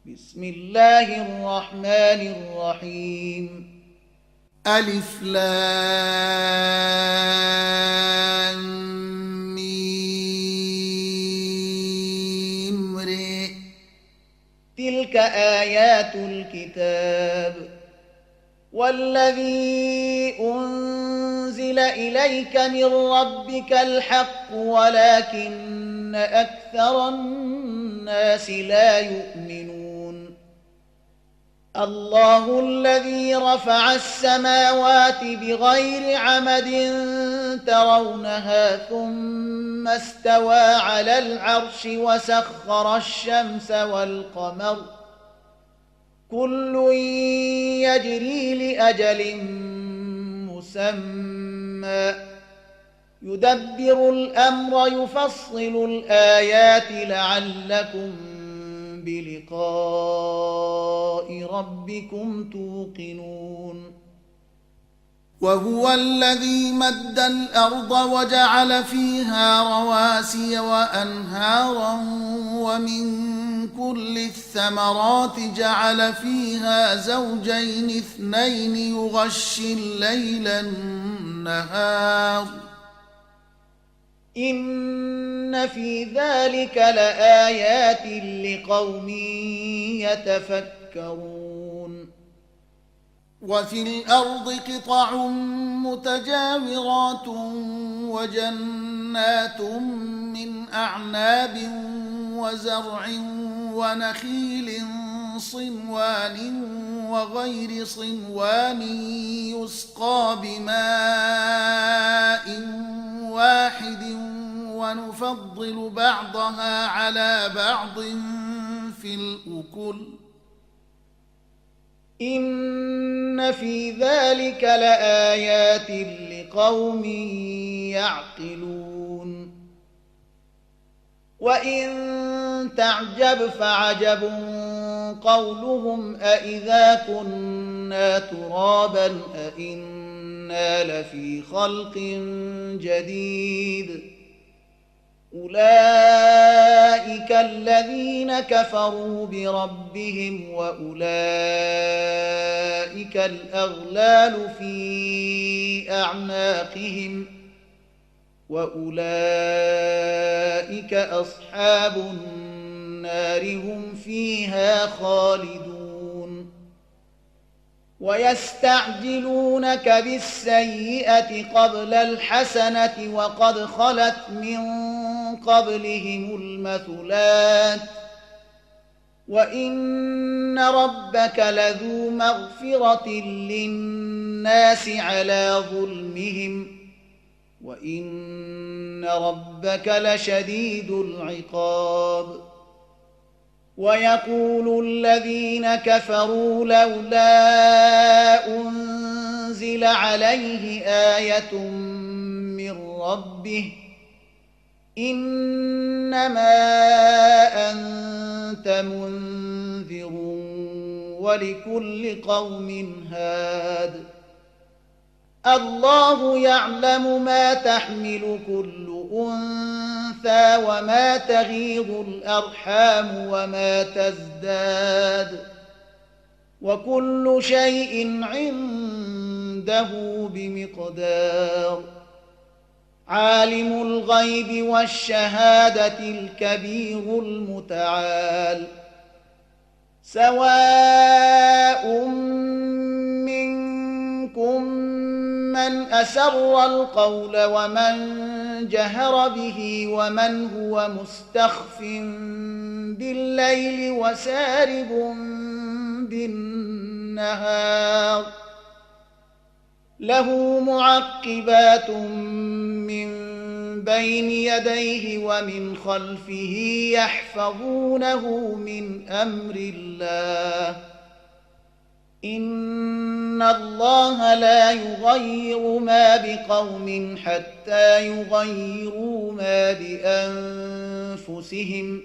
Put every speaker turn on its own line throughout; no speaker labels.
بسم الله الرحمن الرحيم.
ألف لام ميم ر.
تلك آيات الكتاب والذي أنزل إليك من ربك الحق ولكن أكثر الناس لا يؤمنون. الله الذي رفع السماوات بغير عمد ترونها ثم استوى على العرش وسخر الشمس والقمر كل يجري لأجل مسمى يدبر الأمر يفصل الآيات لعلكم بلقاء ربكم توقنون.
وهو الذي مد الأرض وجعل فيها رواسي وأنهارا ومن كل الثمرات جعل فيها زوجين اثنين يغشي الليل النهار
إن في ذلك لآيات لقوم يتفكرون.
وفي الأرض قطع متجاورات وجنات من أعناب وزرع ونخيل صنوان وغير صنوان يسقى بماء واحد ونفضل بعضها على بعض في الأكل
إن في ذلك لآيات لقوم يعقلون. وإن تعجب فعجب قولهم أإذا كنا ترابا أإنا لفي خلق جديد أولئك الذين كفروا بربهم وأولئك الأغلال في أعناقهم وأولئك أصحاب النار هم فيها خالدون. ويستعجلونك بالسيئة قبل الحسنة وقد خلت من قبلهم المثلات وإن ربك لذو مغفرة للناس على ظلمهم وإن ربك لشديد العقاب. ويقول الذين كفروا لولا أنزل عليه آية من ربه إنما أنت منذر ولكل قوم هاد. الله يعلم ما تحمل كل أنثى وما تغيض الأرحام وما تزداد وكل شيء عنده بمقدار. عالم الغيب والشهادة الكبير المتعال سواء منكم من أسر القول ومن جهر به ومن هو مستخف بالليل وسارب بالنهار له معقبات من بين يديه ومن خلفه يحفظونه من أمر الله إن الله لا يغير ما بقوم حتى يغيروا ما بأنفسهم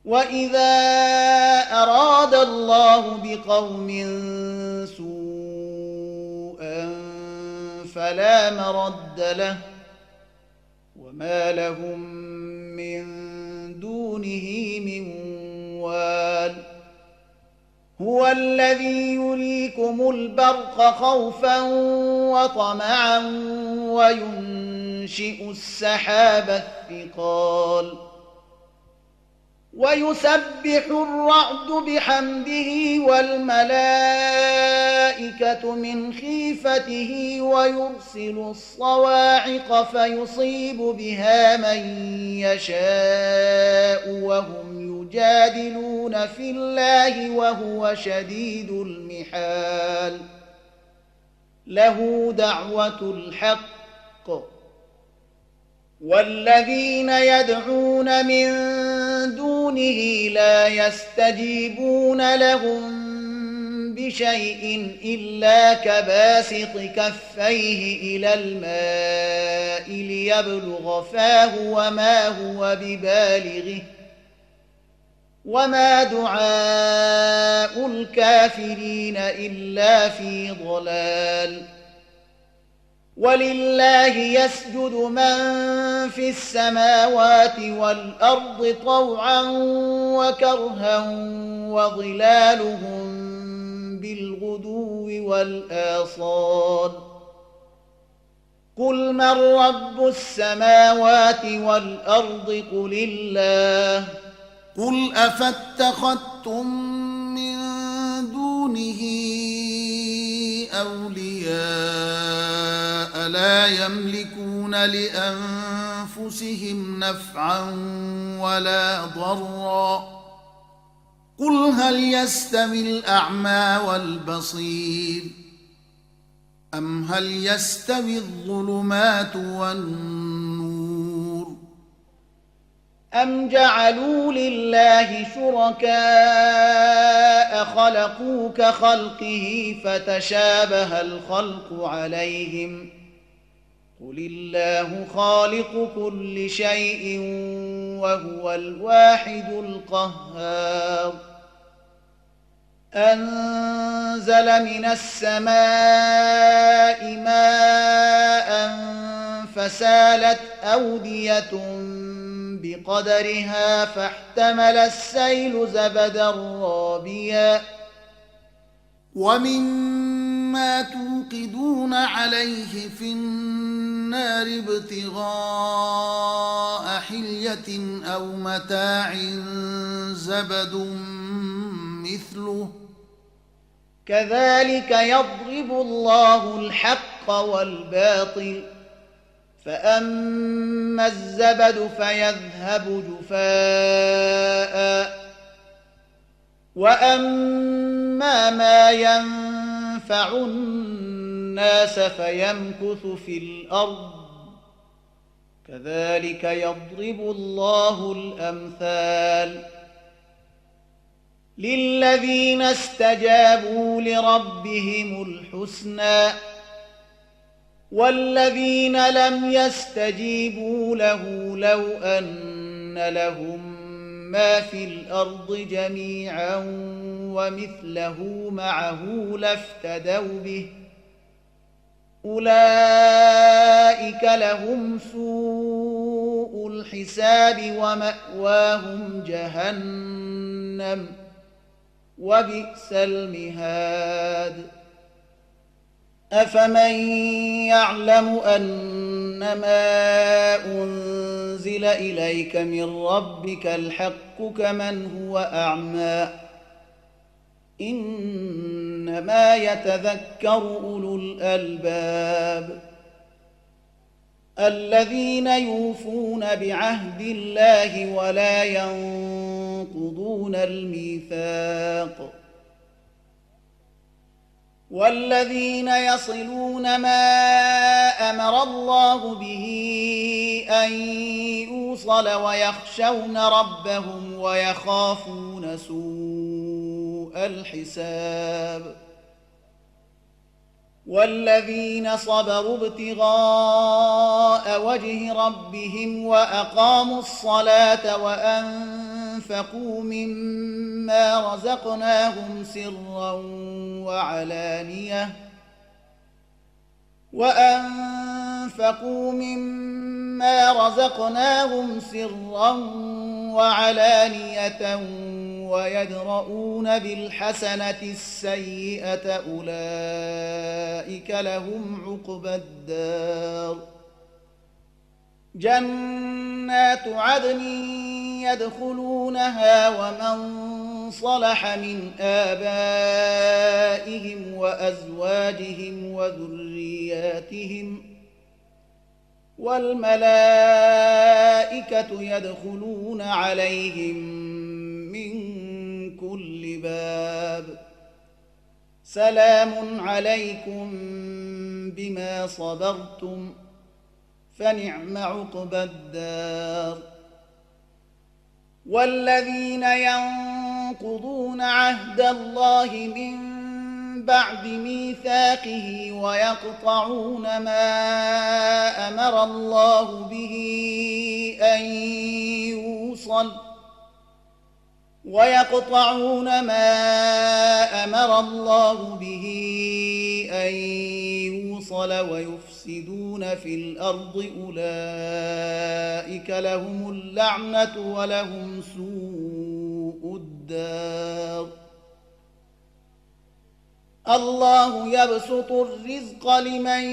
وإذا أراد الله بقوم سوءا فلا مرد له وما لهم من دونه من وال. هو الذي يريكم البرق خوفا وطمعا وينشئ السحاب الثقال ويسبح الرعد بحمده والملائكة من خيفته ويرسل الصواعق فيصيب بها من يشاء وهم يجادلون في الله وهو شديد المحال له دعوة الحق والذين يدعون من دونه لا يستجيبون لهم بشيء إلا كباسط كفيه إلى الماء ليبلغ فاه وما هو ببالغه وما دعاء الكافرين إلا في ضلال ولله يسجد من في السماوات والأرض طوعا وكرها وظلالهم بالغدو والآصال قل من رب السماوات والأرض قل الله
قل أفاتخذتم من دونه أولياء لا يملكون لأنفسهم نفعا ولا ضرا قل هل يستوي الأعمى والبصير أم هل يستوي الظلمات والنور
أم جعلوا لله شركاء خلقوا كخلقه فتشابه الخلق عليهم قل الله خالق كل شيء وهو الواحد القهار أنزل من السماء ماء فسالت أودية بقدرها فاحتمل السيل زبدا رابيا
ومما توقدون عليه في النار ابتغاء حلية أو متاع زبد مثله
كذلك يضرب الله الحق والباطل فأما الزبد فيذهب جفاء وأما ما ينفع الناس فيمكث في الأرض كذلك يضرب الله الأمثال للذين استجابوا لربهم الحسنى والذين لم يستجيبوا له لو أن لهم ما في الأرض جميعا ومثله معه لافتدوا به أولئك لهم سوء الحساب ومأواهم جهنم وبئس المهاد أفمن يعلم أنما أنزل إليك من ربك الحق كمن هو أعمى إنما يتذكر أولو الألباب الذين يوفون بعهد الله ولا ينقضون الميثاق والذين يصلون ما أمر الله به أن يوصل ويخشون ربهم ويخافون سوء الحساب والذين صبروا ابتغاء وجه ربهم وأقاموا الصلاة وأنفقوا مما رزقناهم سرا وعلانية وأنفقوا مما رزقناهم سرا وعلانية ويدرؤون بالحسنة السيئة أولئك لهم عقبى الدار جنات عدن يدخلونها ومن صلح من آبائهم وأزواجهم وذرياتهم والملائكة يدخلون عليهم من كل باب سلام عليكم بما صبرتم فنعم عقبى الدار والذين ينقضون عهد الله من بعد ميثاقه ويقطعون ما أمر الله به أن يوصل ويفسدون في الأرض أولئك لهم اللعنة ولهم سوء الدار الله يبسط الرزق لمن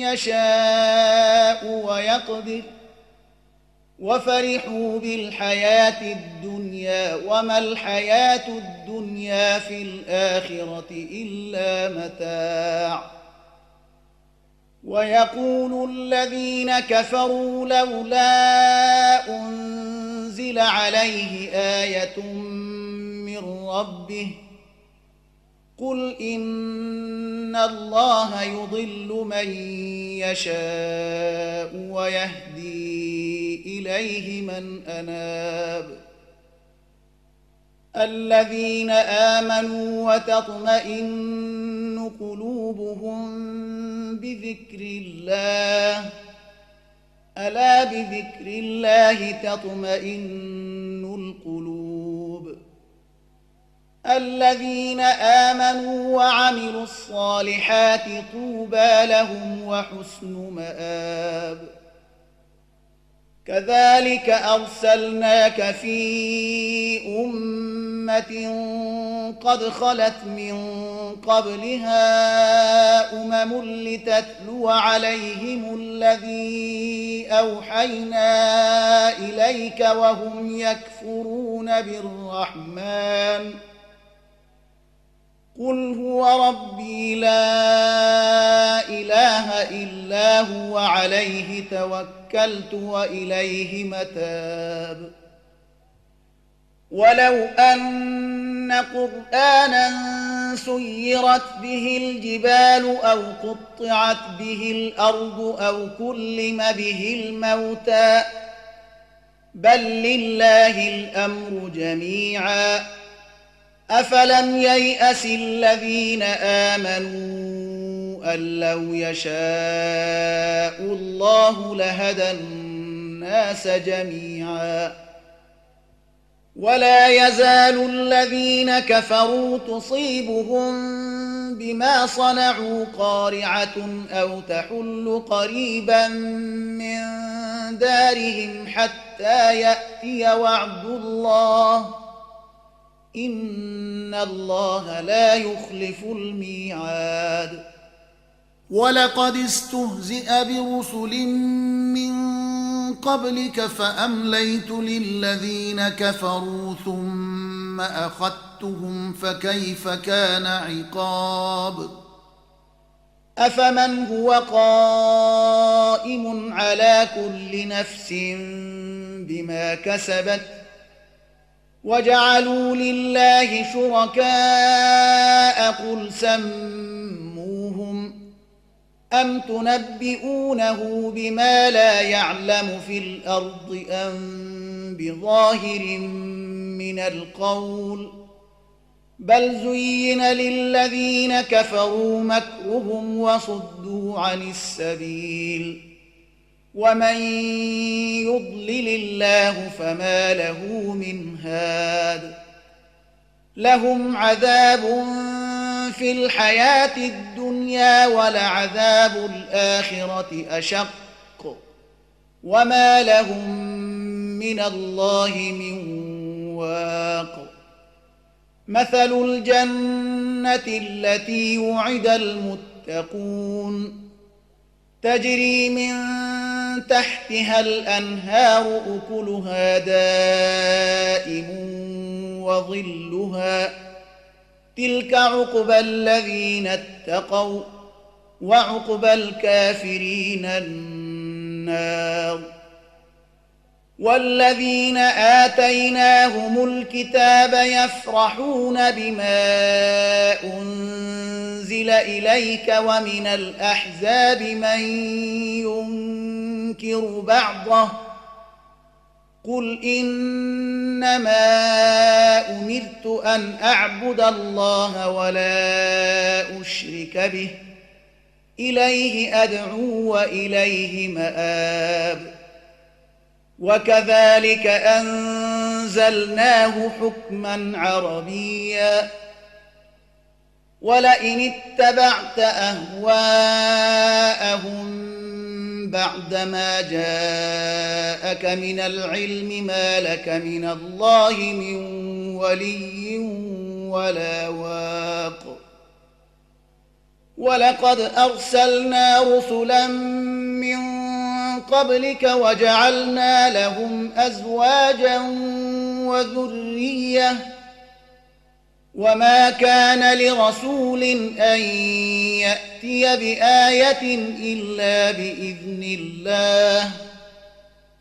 يشاء ويقدر وفرحوا بالحياة الدنيا وما الحياة الدنيا في الآخرة إلا متاع ويقول الذين كفروا لولا أنزل عليه آية من ربه قل إن الله يضل من يشاء ويهدي إليه من أناب الذين آمنوا وتطمئن قلوبهم بذكر الله ألا بذكر الله تطمئن القلوب الذين آمنوا وعملوا الصالحات طوبى لهم وحسن مآب كذلك أرسلناك في أمة قد خلت من قبلها لتتلو عليهم الذي أوحينا إليك وهم يكفرون بالرحمن قل هو ربي لا إله إلا هو عليه توكلت وإليه متاب ولو أن قرآنا سيرت به الجبال أو قطعت به الأرض أو كلم به الموتى بل لله الأمر جميعا أفلم ييأس الذين آمنوا أن لو يشاء الله لهدى الناس جميعا ولا يزال الذين كفروا تصيبهم بما صنعوا قارعة أو تحل قريبا من دارهم حتى يأتي وعد الله إن الله لا يخلف الميعاد
ولقد استهزئ برسل من قبلك فأمليت للذين كفروا ثم أخذتهم فكيف كان عقاب
أفمن هو قائم على كل نفس بما كسبت وجعلوا لله شركاء قل سموهم أم تنبئونه بما لا يعلم في الأرض أم بظاهر من القول بل زين للذين كفروا مكرهم وصدوا عن السبيل ومن يضلل الله فما له من هاد لهم عذاب في الحياة الدنيا ولعذاب الآخرة أشق وما لهم من الله من واق مثل الجنة التي وعد المتقون تجري من تحتها الأنهار أكلها دائم وظلها تلك عقبى الذين اتقوا وعقبى الكافرين النار والذين آتيناهم الكتاب يفرحون بما أنزل إليك ومن الأحزاب من ينكر بعضه قل إنما أمرت أن أعبد الله ولا أشرك به إليه أدعو وإليه مآب وكذلك أنزلناه حكما عربيا ولئن اتبعت أهواءهم بعدما جاءك من العلم ما لك من الله من ولي ولا واق ولقد أرسلنا رسلا من قبلك وجعلنا لهم أزواجا وذرية وما كان لرسول أن يأتي بآية إلا بإذن الله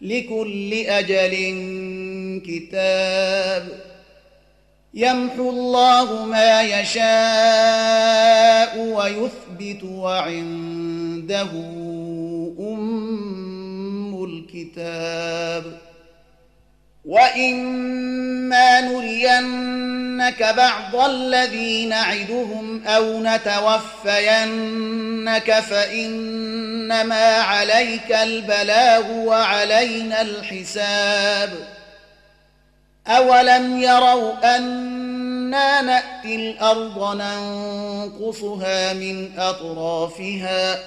لكل أجل كتاب يمحو الله ما يشاء ويثبت وعنده أم الكتاب وإما نرينك بعض الذي نعدهم أو نتوفينك فإنما عليك البلاغ وعلينا الحساب أولم يروا أنا نأتي الأرض ننقصها من أطرافها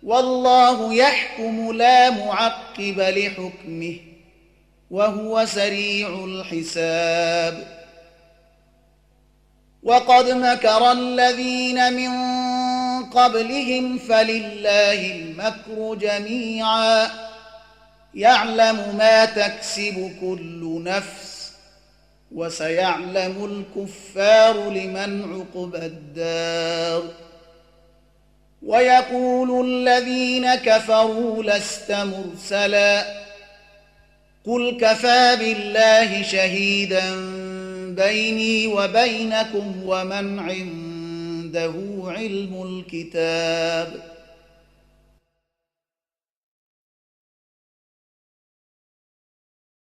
والله يحكم لا معقب لحكمه وهو سريع الحساب وقد مكر الذين من قبلهم فلله المكر جميعا يعلم ما تكسب كل نفس وسيعلم الكفار لمن عقبى الدار ويقول الذين كفروا لست مرسلا قل كفى بالله شهيدا بيني وبينكم ومن عنده علم الكتاب